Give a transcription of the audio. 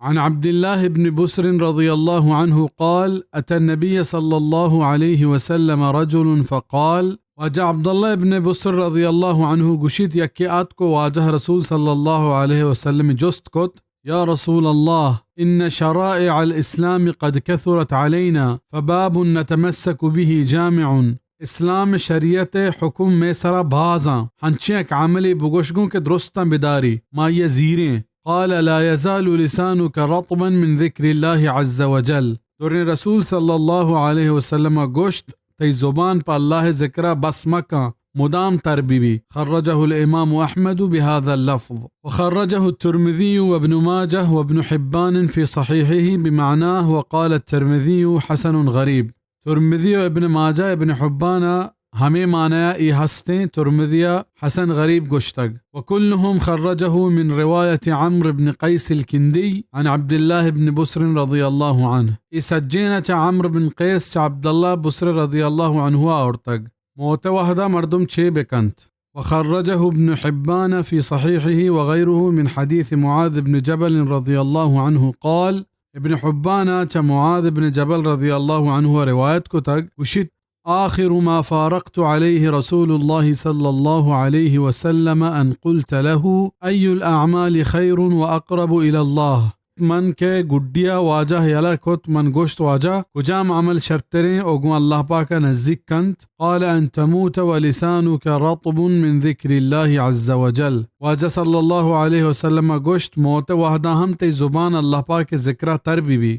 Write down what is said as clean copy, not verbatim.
عن عبد الله بن بسر رضي الله عنه قال أتى النبي صلى الله عليه وسلم رجل فقال وجا عبد الله بن بسر رضي الله عنه قشيت يكيات کو واجه رسول صلى الله عليه وسلم جست كت يا رسول الله إن شرائع الإسلام قد كثرت علينا فباب نتمسك به جامع اسلام شریعت حکم میں سرا بازاں ہنچیک عملی بگوشگوں کے درستاں بداری ما یہ زیریں قال لا يزال لسانك رطبا من ذكر الله عز وجل دور رسول صلی اللہ علیہ وسلم گوشت تی زبان پا اللہ ذکرہ بس مکہ مدام تربیبی خرجه الامام احمد بهذا اللفظ وخرجه الترمذي وابن ماجه وابن حبان في صحيحه بمعناه وقال الترمذي حسن غريب ترمذی و ابن ماجہ ابن حبانہ ہمیں معنی ای ہستیں ترمذیہ حسن غریب گشتگ وكلهم خرجه من رواية عمرو بن قيس الكندي عن عبد الله بن بسر رضي الله عنه اسجینہ عمرو بن قیس عبد الله بسر رضی اللہ عنہ اورتگ موت وحدہ مردم چھ بکنت وخرجه ابن حبان في صحيحه وغيره من حديث معاذ بن جبل رضي الله عنه قال ابن حبانا چا معاذ بن جبل رضی اللہ عنہ روایت کو تک وشت آخر ما فارقت عليه رسول الله صلى الله عليه وسلم أن قلت له أي الأعمال خير وأقرب إلى الله من کے گڈیا واجہ یلا کت من گوشت واجہ کجام عمل شرطریں اوگم اللہ پاک نزدیک کنت قال ان تموت ولسانك رطب من ذکر اللہ عز وجل واجہ صلی اللہ علیہ وسلم گوشت موت وحدہ ہم تی زبان اللہ پاک ذکرہ تر بھی